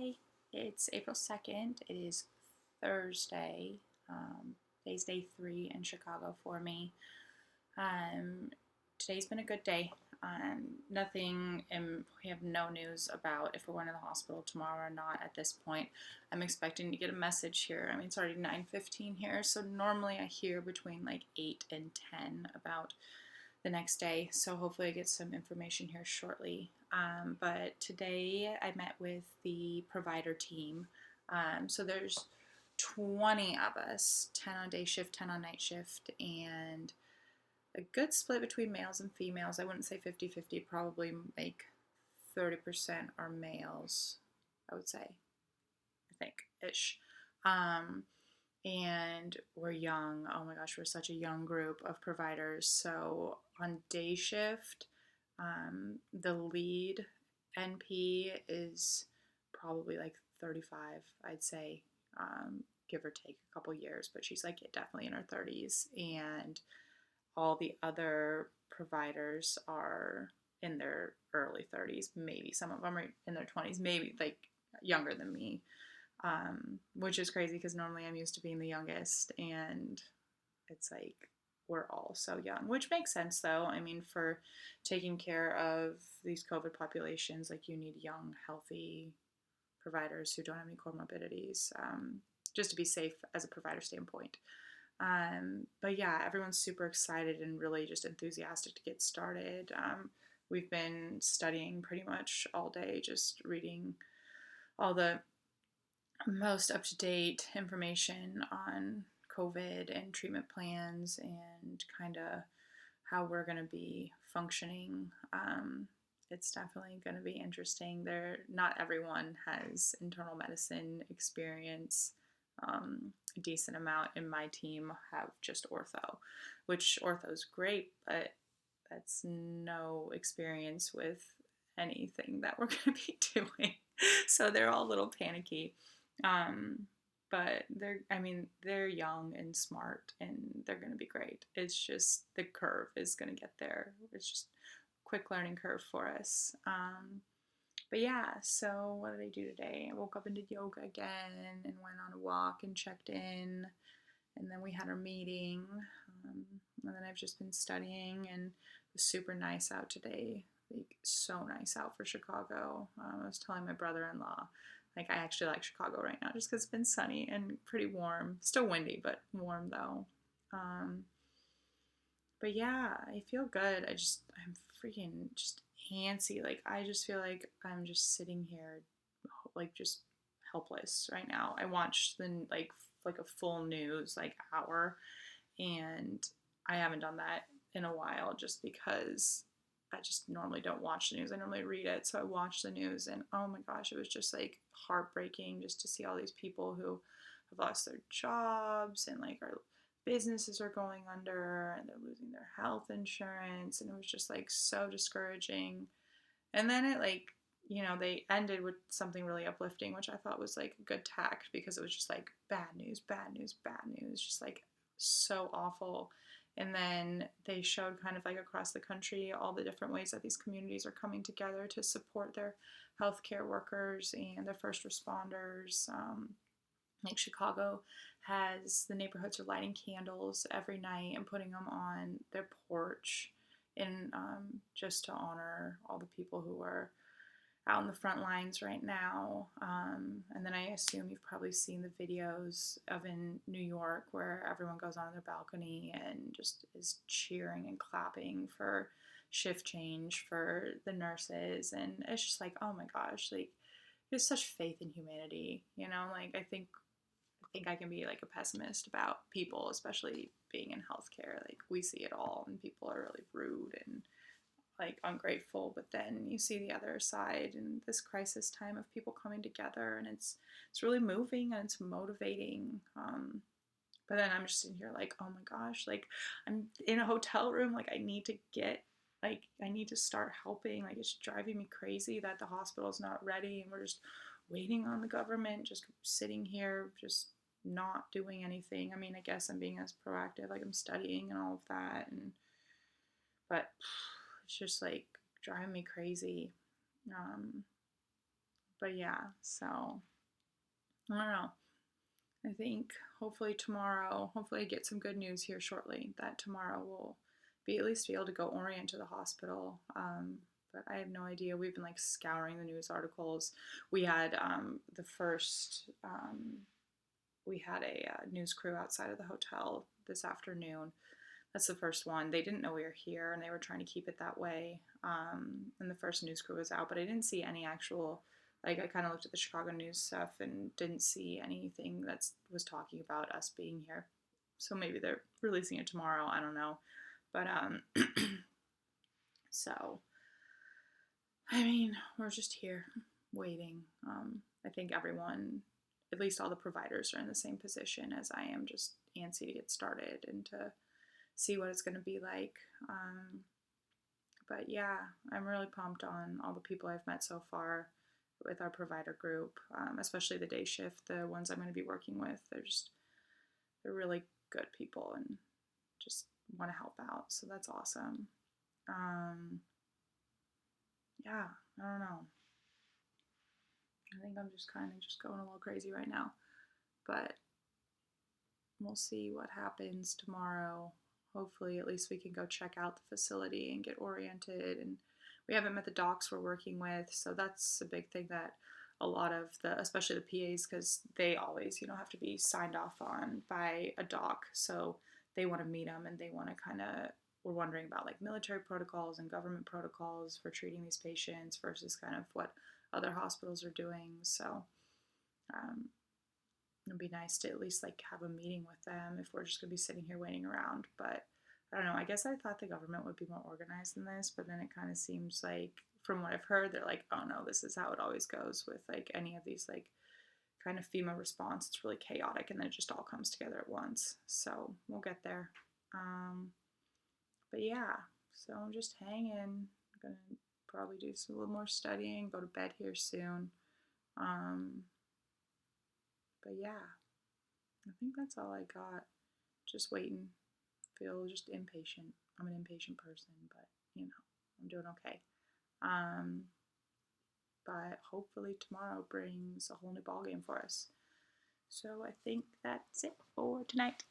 Hi, it's April 2nd. It is Thursday. Today's day 3 in Chicago for me. Um, Today's been a good day. Nothing, we have no news about if we're going to the hospital tomorrow or not at this point. I'm expecting to get a message here. I mean, it's already 9:15 here, so normally I hear between like 8 and 10 about the next day. So hopefully I get some information here shortly. But today I met with the provider team. So there's 20 of us, 10 on day shift, 10 on night shift, and a good split between males and females. I wouldn't say 50-50, probably like 30% are males, I would say, I think, ish. Um, and we're young. Oh my gosh, we're such a young group of providers. So on day shift, the lead NP is probably like 35, I'd say, give or take a couple years, but she's like definitely in her 30s. And all the other providers are in their early 30s, maybe some of them are in their 20s, maybe like younger than me, which is crazy because normally I'm used to being the youngest, and it's like we're all so young, which makes sense though. I mean, for taking care of these COVID populations, like you need young, healthy providers who don't have any comorbidities, just to be safe as a provider standpoint. But yeah, everyone's super excited and really just enthusiastic to get started. We've been studying pretty much all day, just reading all the most up to date information on COVID and treatment plans and kind of how we're going to be functioning. It's definitely going to be interesting. Not everyone has internal medicine experience. A decent amount in my team have just ortho, which ortho is great, but that's no experience with anything that we're going to be doing. So they're all a little panicky. Um, but they're young and smart and they're going to be great. It's just the curve is going to get there. It's just a quick learning curve for us. But yeah, so what did I do today? I woke up and did yoga again and went on a walk and checked in. And then we had our meeting. And then I've just been studying, and it was super nice out today. Like, so nice out for Chicago. I was telling my brother-in-law, like, I actually like Chicago right now just because it's been sunny and pretty warm. Still windy, but warm though. Um, but yeah, I feel good. I'm freaking just antsy. Like, I just feel like I'm just sitting here, like, just helpless right now. I watched like a full news like hour, and I haven't done that in a while just because I just normally don't watch the news. I normally read it. So I watched the news, and oh my gosh, it was just like heartbreaking just to see all these people who have lost their jobs, and like our businesses are going under and they're losing their health insurance. And it was just like so discouraging. And then it like, they ended with something really uplifting, which I thought was like a good tact because it was just like bad news, bad news, bad news, just like so awful. And then they showed kind of like across the country all the different ways that these communities are coming together to support their healthcare workers and their first responders. Like Chicago has the neighborhoods are lighting candles every night and putting them on their porch, and just to honor all the people who are out in the front lines right now. And then I assume you've probably seen the videos of in New York where everyone goes on their balcony and just is cheering and clapping for shift change for the nurses. And it's just like, oh my gosh, like there's such faith in humanity, like I think I can be like a pessimist about people, especially being in healthcare. Like we see it all and people are really rude and like ungrateful, but then you see the other side in this crisis time of people coming together, and it's really moving and it's motivating. But then I'm just in here like, oh my gosh, like I'm in a hotel room, like I need to start helping. Like it's driving me crazy that the hospital's not ready and we're just waiting on the government, just sitting here, just not doing anything. I mean, I guess I'm being as proactive, like I'm studying and all of that, but it's just like driving me crazy. Um, But yeah, so I don't know. I think hopefully tomorrow, hopefully I get some good news here shortly that tomorrow we'll be at least be able to go orient to the hospital. But I have no idea. We've been like scouring the news articles. We had the first, we had a news crew outside of the hotel this afternoon. That's the first one. They didn't know we were here and they were trying to keep it that way. And the first news crew was out, but I didn't see any actual, like, I kind of looked at the Chicago news stuff and didn't see anything that was talking about us being here. So maybe they're releasing it tomorrow. I don't know. But, so, I mean, we're just here waiting. I think everyone, at least all the providers, are in the same position as I am, just antsy to get started and to see what it's going to be like. But yeah, I'm really pumped on all the people I've met so far with our provider group, especially the day shift. The ones I'm going to be working with, they're really good people and just want to help out. So that's awesome. Yeah, I don't know. I think I'm just kind of just going a little crazy right now, but we'll see what happens tomorrow. Hopefully, at least we can go check out the facility and get oriented. And we haven't met the docs we're working with, so that's a big thing that a lot of the, especially the PAs, because they always, have to be signed off on by a doc. So they want to meet them and they want to kind of, we're wondering about like military protocols and government protocols for treating these patients versus kind of what other hospitals are doing. So, um, it'd be nice to at least like have a meeting with them if we're just gonna be sitting here waiting around. But I don't know. I guess I thought the government would be more organized than this, but then it kind of seems like, from what I've heard, they're like, oh no, this is how it always goes with like any of these like kind of FEMA response. It's really chaotic, and then it just all comes together at once. So we'll get there. But yeah, so I'm just hanging. I'm gonna probably do some a little more studying. Go to bed here soon. Um, but yeah, I think that's all I got. Just waiting. Feel just impatient. I'm an impatient person, but I'm doing okay. Um, but hopefully tomorrow brings a whole new ball game for us. So I think that's it for tonight.